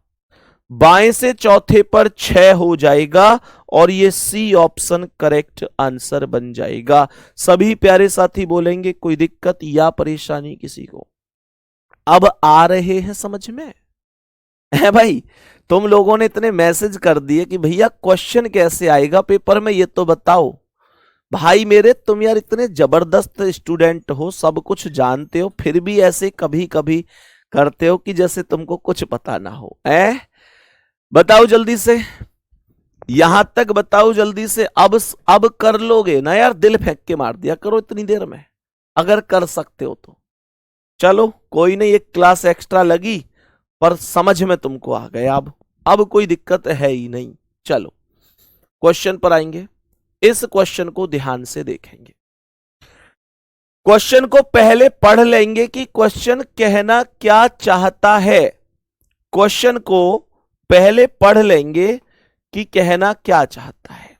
बाएं से चौथे पर 6 हो जाएगा और ये सी ऑप्शन करेक्ट आंसर बन जाएगा। सभी प्यारे साथी बोलेंगे कोई दिक्कत या परेशानी किसी को? अब आ रहे हैं समझ में? है भाई, तुम लोगों ने इतने मैसेज कर दिए कि भैया क्वेश्चन कैसे आएगा पेपर में ये तो बताओ। भाई मेरे, तुम यार इतने जबरदस्त स्टूडेंट हो, सब कुछ जानते हो, फिर भी ऐसे कभी कभी करते हो कि जैसे तुमको कुछ पता ना हो। बताओ जल्दी से, यहां तक बताओ जल्दी से। अब कर लोगे ना यार, दिल फेंक के मार दिया करो इतनी देर में, अगर कर सकते हो तो। चलो कोई नहीं, एक क्लास एक्स्ट्रा लगी पर समझ में तुमको आ गया। अब कोई दिक्कत है ही नहीं। चलो क्वेश्चन पर आएंगे। इस क्वेश्चन को ध्यान से देखेंगे, क्वेश्चन को पहले पढ़ लेंगे कि क्वेश्चन कहना क्या चाहता है। क्वेश्चन को पहले पढ़ लेंगे कि कहना क्या चाहता है।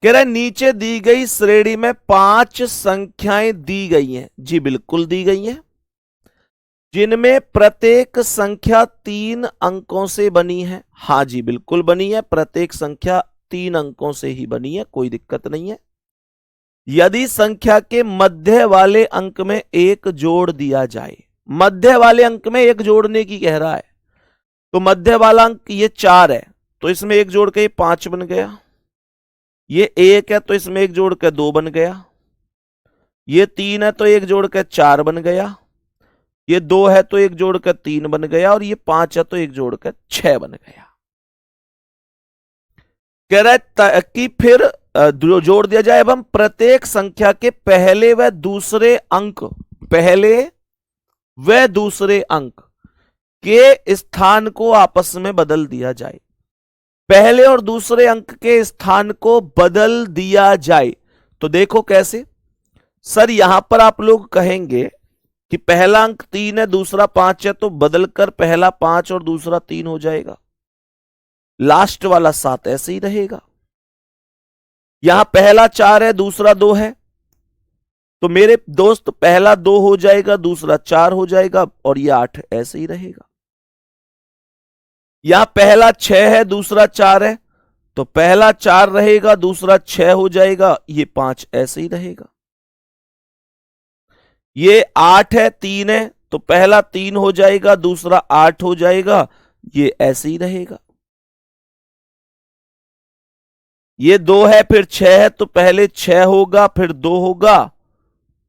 कह रहा है नीचे दी गई श्रेणी में 5 संख्याएं दी गई हैं। जी बिल्कुल दी गई हैं, जिनमें प्रत्येक संख्या 3 अंकों से बनी है। हां जी बिल्कुल बनी है, प्रत्येक संख्या 3 अंकों से ही बनी है, कोई दिक्कत नहीं है। यदि संख्या के मध्य वाले अंक में 1 जोड़ दिया जाए, मध्य वाले अंक में 1 जोड़ने की कह रहा है, तो मध्य वाला अंक ये 4 है, तो इसमें 1 जोड़ के 5 बन गया। ये 1 है तो इसमें 1 जोड़ के 2 बन गया। ये 3 है तो 1 जोड़ के 4 बन गया। ये 2 है तो 1 जोड़ के 3 बन गया और ये 5 है तो 1 जोड़ के 6 बन गया। कह रहा है कि फिर जोड़ दिया जाए एवं प्रत्येक संख्या के पहले व दूसरे अंक, पहले व दूसरे अंक के स्थान को आपस में बदल दिया जाए। पहले और दूसरे अंक के स्थान को बदल दिया जाए तो देखो कैसे। सर यहां पर आप लोग कहेंगे कि पहला अंक 3 है, दूसरा 5 है, तो बदलकर पहला 5 और दूसरा 3 हो जाएगा। लास्ट वाला 7 ऐसे ही रहेगा। यहां पहला 4 है, दूसरा 2 है, तो मेरे दोस्त पहला 2 हो जाएगा, दूसरा 4 हो जाएगा, और ये 8 ऐसे ही रहेगा। यहां पहला 6 है, दूसरा 4 है, तो पहला 4 रहेगा, दूसरा 6 हो जाएगा, ये 5 ऐसे ही रहेगा। ये 8 है, 3 है, तो पहला 3 हो जाएगा, दूसरा 8 हो जाएगा, ये ऐसे ही रहेगा। ये 2 है, फिर 6 है, तो पहले 6 होगा, फिर 2 होगा,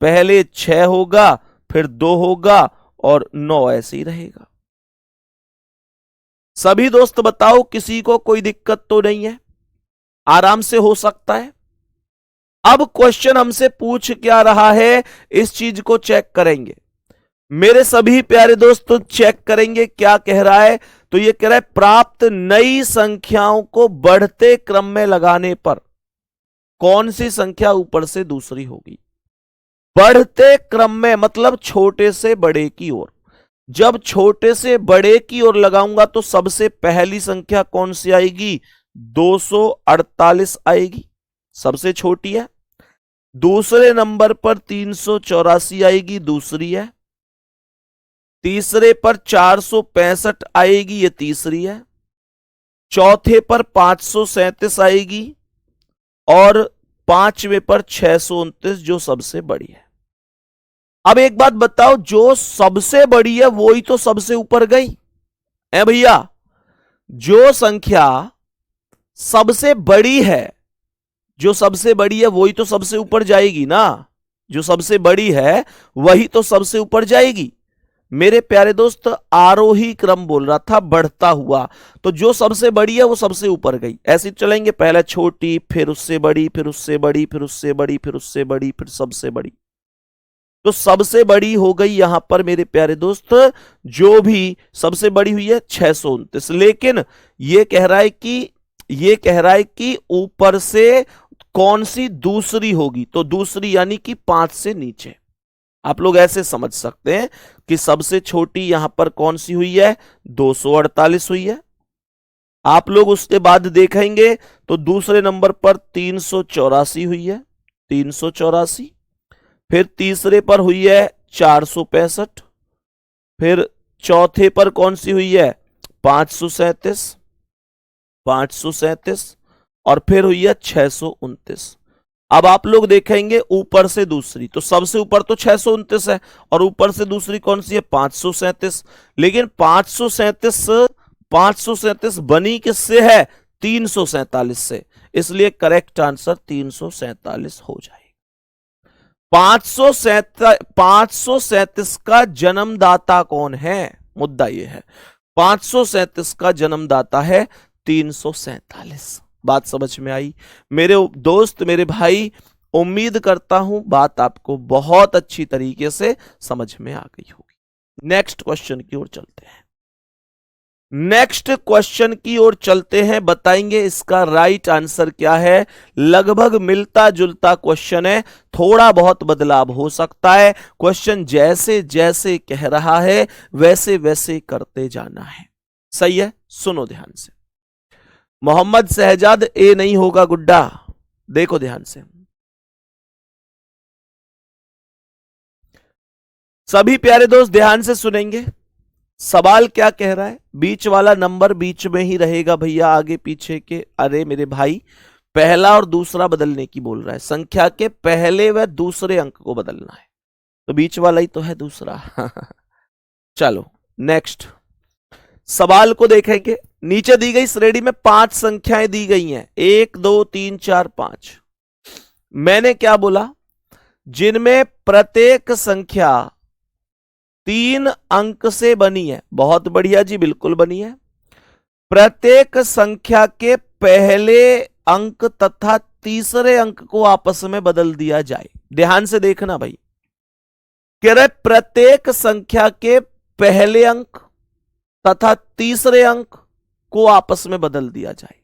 पहले 6 होगा, फिर 2 होगा, और 9 ऐसे ही रहेगा। सभी दोस्त बताओ, किसी को कोई दिक्कत तो नहीं है? आराम से हो सकता है। अब क्वेश्चन हमसे पूछ क्या रहा है, इस चीज को चेक करेंगे। मेरे सभी प्यारे दोस्तों चेक करेंगे क्या कह रहा है। तो ये कह रहा है प्राप्त नई संख्याओं को बढ़ते क्रम में लगाने पर कौन सी संख्या ऊपर से दूसरी होगी। बढ़ते क्रम में मतलब छोटे से बड़े की ओर। जब छोटे से बड़े की ओर लगाऊंगा तो सबसे पहली संख्या कौन सी आएगी, 248 आएगी, सबसे छोटी है। दूसरे नंबर पर 384 आएगी, दूसरी है। तीसरे पर 465 आएगी, ये तीसरी है। चौथे पर 537 आएगी, और पांचवें पर 629 जो सबसे बड़ी है। अब एक बात बताओ, जो सबसे बड़ी है वो ही तो सबसे ऊपर गई है भैया। जो संख्या सबसे बड़ी है, जो सबसे बड़ी है वही तो सबसे ऊपर जाएगी ना। जो सबसे बड़ी है वही तो सबसे ऊपर जाएगी। मेरे प्यारे दोस्त आरोही क्रम बोल रहा था, बढ़ता हुआ, तो जो सबसे बड़ी है वो सबसे ऊपर गई। ऐसे चलेंगे, पहले छोटी, फिर उससे बड़ी, फिर उससे बड़ी, फिर उससे बड़ी, फिर उससे बड़ी, फिर सबसे बड़ी। तो सबसे बड़ी हो गई यहां पर मेरे प्यारे दोस्त, जो भी सबसे बड़ी हुई है 629। लेकिन ये कह रहा है कि ऊपर से कौन सी दूसरी होगी, तो दूसरी यानी कि 5 से नीचे। आप लोग ऐसे समझ सकते हैं कि सबसे छोटी यहां पर कौन सी हुई है, 248 हुई है। आप लोग उसके बाद देखेंगे तो दूसरे नंबर पर 384 हुई है, 384। फिर तीसरे पर हुई है 465। फिर चौथे पर कौन सी हुई है, 537, 537, और फिर हुई है 629। अब आप लोग देखेंगे ऊपर से दूसरी, तो सबसे ऊपर तो 629 है, और ऊपर से दूसरी कौन सी है, 537। लेकिन 537 बनी किससे है, 347 से, इसलिए करेक्ट आंसर 347 हो जाएगा। 537 का जन्मदाता कौन है, मुद्दा यह है। 537 का जन्मदाता है 347। बात समझ में आई मेरे दोस्त, मेरे भाई? उम्मीद करता हूं बात आपको बहुत अच्छी तरीके से समझ में आ गई होगी। नेक्स्ट क्वेश्चन की ओर चलते हैं। नेक्स्ट क्वेश्चन की ओर चलते हैं, बताएंगे इसका राइट आंसर क्या है। लगभग मिलता जुलता क्वेश्चन है, थोड़ा बहुत बदलाव हो सकता है। क्वेश्चन जैसे जैसे कह रहा है वैसे वैसे करते जाना है। सही है, सुनो ध्यान से। मोहम्मद शहजाद ए नहीं होगा गुड्डा, देखो ध्यान से। सभी प्यारे दोस्त ध्यान से सुनेंगे। सवाल क्या कह रहा है, बीच वाला नंबर बीच में ही रहेगा भैया, आगे पीछे के। अरे मेरे भाई, पहला और दूसरा बदलने की बोल रहा है, संख्या के पहले व दूसरे अंक को बदलना है, तो बीच वाला ही तो है दूसरा। चलो नेक्स्ट सवाल को देखेंगे। नीचे दी गई श्रेणी में 5 संख्याएं दी गई हैं, 1 2 3 4 5। मैंने क्या बोला, जिनमें प्रत्येक संख्या 3 अंक से बनी है। बहुत बढ़िया जी, बिल्कुल बनी है। प्रत्येक संख्या के पहले अंक तथा तीसरे अंक को आपस में बदल दिया जाए। ध्यान से देखना भाई, कह रहे प्रत्येक संख्या के पहले अंक तथा तीसरे अंक को आपस में बदल दिया जाए।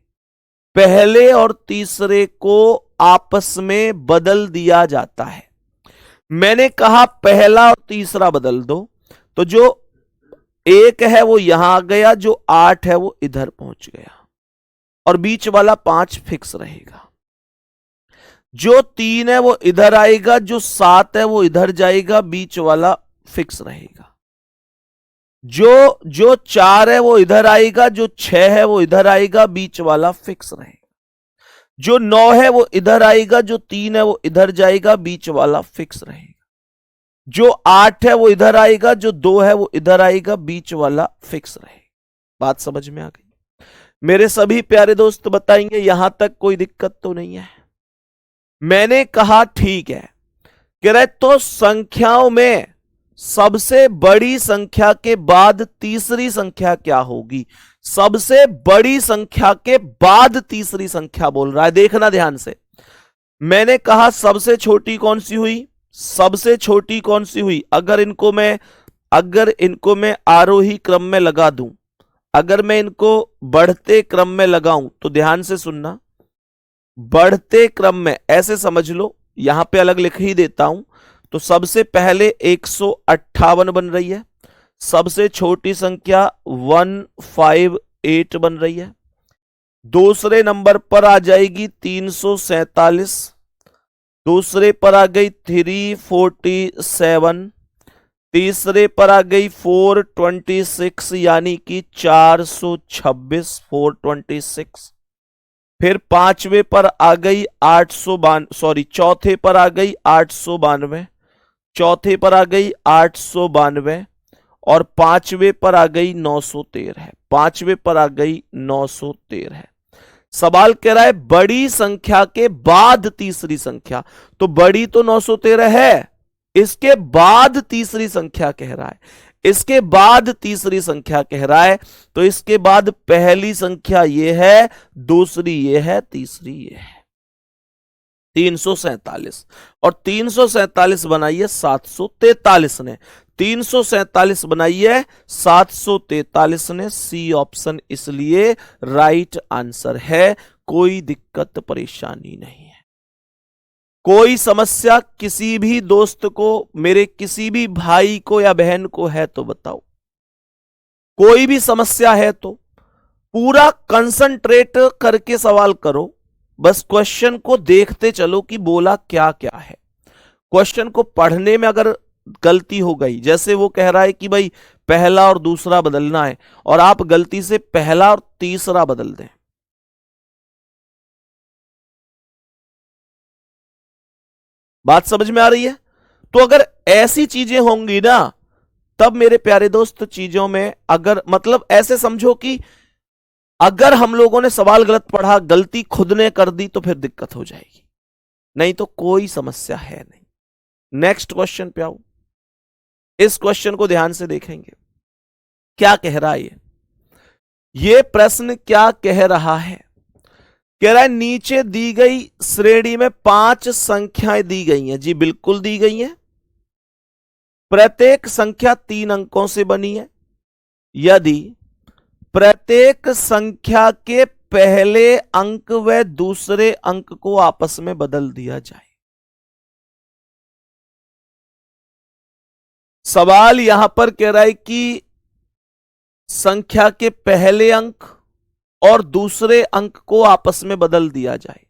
पहले और तीसरे को आपस में बदल दिया जाता है। मैंने कहा पहला और तीसरा बदल दो, तो जो 1 है वो यहां आ गया, जो 8 है वो इधर पहुंच गया। और बीच वाला 5 फिक्स रहेगा। जो 3 है वो इधर आएगा, जो 7 है वो इधर जाएगा, बीच वाला फिक्स रहेगा। जो 4 है वो इधर आएगा, जो 6 है वो इधर आएगा, बीच वाला फिक्स रहेगा। जो 9 है वो इधर आएगा, जो 3 है वो इधर जाएगा, बीच वाला फिक्स रहेगा। जो 8 है वो इधर आएगा, जो 2 है वो इधर आएगा, बीच वाला फिक्स रहेगा। बात समझ में आ गई? मेरे सभी प्यारे दोस्त बताएंगे यहां तक कोई दिक्कत तो नहीं है? मैंने कहा ठीक है। कह रहे तो संख्याओं में सबसे बड़ी संख्या के बाद तीसरी संख्या क्या होगी? सबसे बड़ी संख्या के बाद तीसरी संख्या बोल रहा है, देखना ध्यान से। मैंने कहा सबसे छोटी कौन सी हुई? सबसे छोटी कौन सी हुई? अगर इनको मैं आरोही क्रम में लगा दूं, अगर मैं इनको बढ़ते क्रम में लगाऊं तो ध्यान से सुनना, बढ़ते क्रम में ऐसे समझ लो, यहां पे अलग लिख ही देता हूं। तो सबसे पहले 158 बन रही है, सबसे छोटी संख्या 158 बन रही है। दूसरे नंबर पर आ जाएगी 347, दूसरे पर आ गई 347, तीसरे पर आ गई 426 यानी कि 426, 426। फिर पांचवे पर आ गई 892, चौथे पर आ गई 892, चौथे पर आ गई 892 और पांचवे पर आ गई 913, पांचवे पर आ गई 913। सवाल कह रहा है बड़ी संख्या के बाद तीसरी संख्या, तो बड़ी तो 913 है, इसके बाद तीसरी संख्या कह रहा है, इसके बाद तीसरी संख्या कह रहा है। तो इसके बाद पहली संख्या ये है, दूसरी ये है, तीसरी ये है। 347 और 347 बनाई है 743 ने, 347 बनाई है 743 ने। सी ऑप्शन इसलिए राइट आंसर है, कोई दिक्कत परेशानी नहीं है। कोई समस्या किसी भी दोस्त को, मेरे किसी भी भाई को या बहन को है तो बताओ। कोई भी समस्या है तो पूरा कंसंट्रेट करके सवाल करो, बस क्वेश्चन को देखते चलो कि बोला क्या क्या है। क्वेश्चन को पढ़ने में अगर गलती हो गई, जैसे वो कह रहा है कि भाई पहला और दूसरा बदलना है और आप गलती से पहला और तीसरा बदल दें, बात समझ में आ रही है? तो अगर ऐसी चीजें होंगी ना, तब मेरे प्यारे दोस्त चीजों में अगर मतलब ऐसे समझो कि अगर हम लोगों ने सवाल गलत पढ़ा, गलती खुद ने कर दी तो फिर दिक्कत हो जाएगी, नहीं तो कोई समस्या है नहीं। नेक्स्ट क्वेश्चन पे आओ, इस क्वेश्चन को ध्यान से देखेंगे क्या कह रहा है ये प्रश्न क्या कह रहा है। कह रहा है नीचे दी गई श्रेणी में 5 संख्याएं दी गई हैं। जी बिल्कुल दी गई हैं। प्रत्येक संख्या 3 अंकों से बनी है। यदि प्रत्येक संख्या के पहले अंक व दूसरे अंक को आपस में बदल दिया जाए। सवाल यहां पर कह रहा है कि संख्या के पहले अंक और दूसरे अंक को आपस में बदल दिया जाए।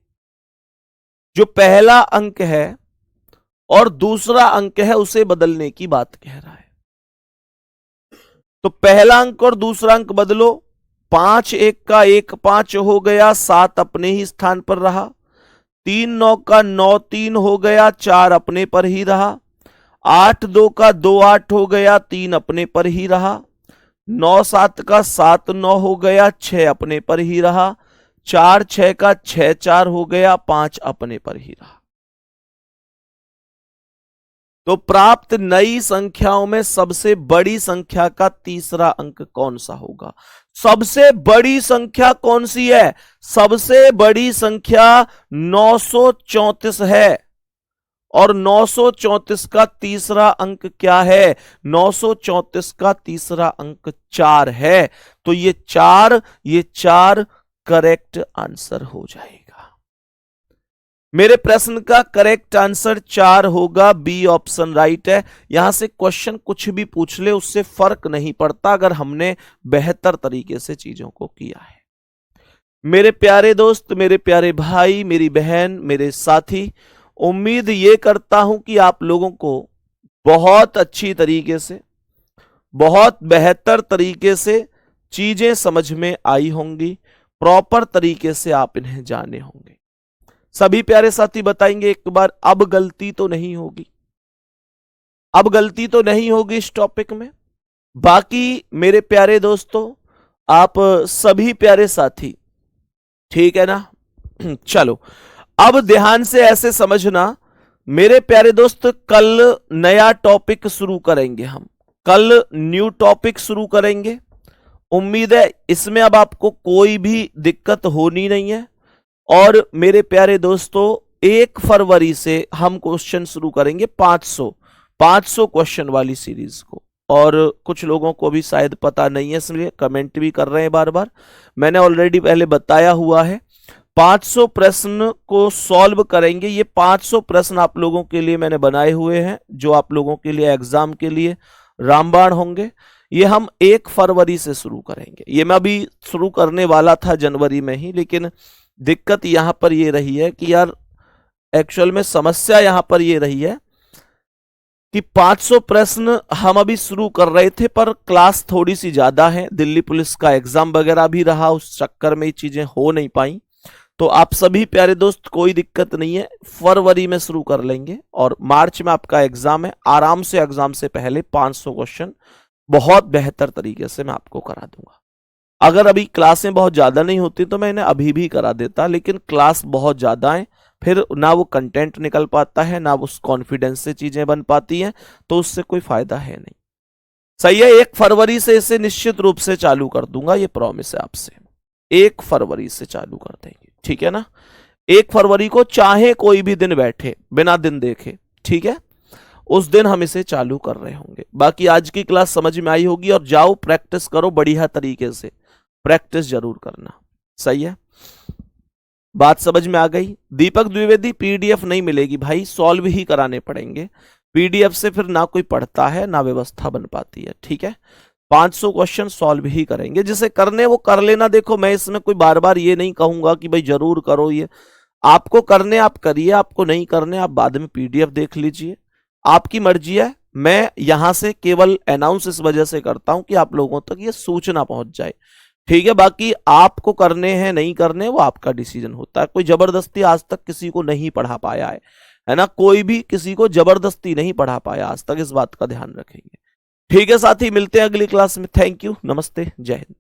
जो पहला अंक है और दूसरा अंक है उसे बदलने की बात कह रहा है। तो पहला अंक और दूसरा अंक बदलो। 5 1 का 1 5 हो गया, 7 अपने ही स्थान पर रहा। 3 9 का 9 3 हो गया, 4 अपने पर ही रहा। 8 2 का 2 8 हो गया, 3 अपने पर ही रहा। 9 7 का 7 9 हो गया, 6 अपने पर ही रहा। 4 6 का 6 4 हो गया, 5 अपने पर ही रहा। तो प्राप्त नई संख्याओं में सबसे बड़ी संख्या का तीसरा अंक कौन सा होगा? सबसे बड़ी संख्या कौन सी है? सबसे बड़ी संख्या 934 है और 934 का तीसरा अंक क्या है? 934 का तीसरा अंक 4 है। तो ये 4 करेक्ट आंसर हो जाएगा। मेरे प्रश्न का करेक्ट आंसर 4 होगा। बी ऑप्शन राइट है। यहां से क्वेश्चन कुछ भी पूछ ले उससे फर्क नहीं पड़ता अगर हमने बेहतर तरीके से चीजों को किया है। मेरे प्यारे दोस्त, मेरे प्यारे भाई, मेरी बहन, मेरे साथी, उम्मीद ये करता हूं कि आप लोगों को बहुत अच्छी तरीके से, बहुत बेहतर तरीके से चीजें समझ में आई होंगी, प्रॉपर तरीके से आप इन्हें जाने होंगे। सभी प्यारे साथी बताएंगे एक बार, अब गलती तो नहीं होगी, अब गलती तो नहीं होगी इस टॉपिक में। बाकी मेरे प्यारे दोस्तों, आप सभी प्यारे साथी, ठीक है ना? चलो अब ध्यान से ऐसे समझना मेरे प्यारे दोस्त, कल नया टॉपिक शुरू करेंगे हम, कल न्यू टॉपिक शुरू करेंगे। उम्मीद है इसमें अब आपको कोई भी दिक्कत होनी नहीं है। और मेरे प्यारे दोस्तों, 1 फरवरी से हम क्वेश्चन शुरू करेंगे 500 क्वेश्चन वाली सीरीज को। और कुछ लोगों को भी शायद पता नहीं है, इसलिए कमेंट भी कर रहे हैं बार बार। मैंने ऑलरेडी पहले बताया हुआ है, 500 प्रश्न को सॉल्व करेंगे। ये 500 प्रश्न आप लोगों के लिए मैंने बनाए हुए हैं, जो आप लोगों के लिए एग्जाम के लिए रामबाण होंगे। ये हम 1 फरवरी से शुरू करेंगे। ये मैं अभी शुरू करने वाला था जनवरी में ही, लेकिन दिक्कत यहां पर ये रही है कि यार, एक्चुअल में समस्या यहां पर ये रही है कि 500 प्रश्न हम अभी शुरू कर रहे थे, पर क्लास थोड़ी सी ज्यादा है, दिल्ली पुलिस का एग्जाम वगैरह भी रहा, उस चक्कर में ये चीजें हो नहीं पाई। तो आप सभी प्यारे दोस्त, कोई दिक्कत नहीं है, फरवरी में शुरू कर लेंगे। और मार्च में आपका एग्जाम है, आराम से एग्जाम से पहले 500 क्वेश्चन बहुत बेहतर तरीके से मैं आपको करा दूंगा। अगर अभी क्लासें बहुत ज्यादा नहीं होती तो मैं इन्हें अभी भी करा देता, लेकिन क्लास बहुत ज्यादा है, फिर ना वो कंटेंट निकल पाता है, ना उस कॉन्फिडेंस से चीजें बन पाती हैं, तो उससे कोई फायदा है नहीं। सही है, 1 फरवरी से इसे निश्चित रूप से चालू कर दूंगा, ये प्रॉमिस है आपसे। 1 फरवरी से चालू कर देंगे, ठीक है ना? 1 फरवरी को चाहे कोई भी दिन बैठे, बिना दिन देखे, ठीक है, उस दिन हम इसे चालू कर रहे होंगे। बाकी आज की क्लास समझ में आई होगी, और जाओ प्रैक्टिस करो बढ़िया तरीके से, प्रैक्टिस जरूर करना। सही है, बात समझ में आ गई? दीपक द्विवेदी, पीडीएफ नहीं मिलेगी भाई, सॉल्व ही कराने पड़ेंगे। पीडीएफ से फिर ना कोई पढ़ता है, ना व्यवस्था बन पाती है, ठीक है? 500 क्वेश्चन सॉल्व ही करेंगे, जिसे करने वो कर लेना। देखो, मैं इसमें कोई बार बार ये नहीं कहूंगा कि भाई जरूर करो, ये आपको करने आप करिए, आपको नहीं करने आप बाद में पीडीएफ देख लीजिए, आपकी मर्जी है। मैं यहां से केवल अनाउंस इस वजह से करता हूं कि आप लोगों तक ये सूचना पहुंच जाए, ठीक है? बाकी आपको करने हैं नहीं करने, वो आपका डिसीजन होता है। कोई जबरदस्ती आज तक किसी को नहीं पढ़ा पाया है ना? कोई भी किसी को जबरदस्ती नहीं पढ़ा पाया आज तक, इस बात का ध्यान रखेंगे। ठीक है साथी, मिलते हैं अगली क्लास में। थैंक यू, नमस्ते, जय हिंद।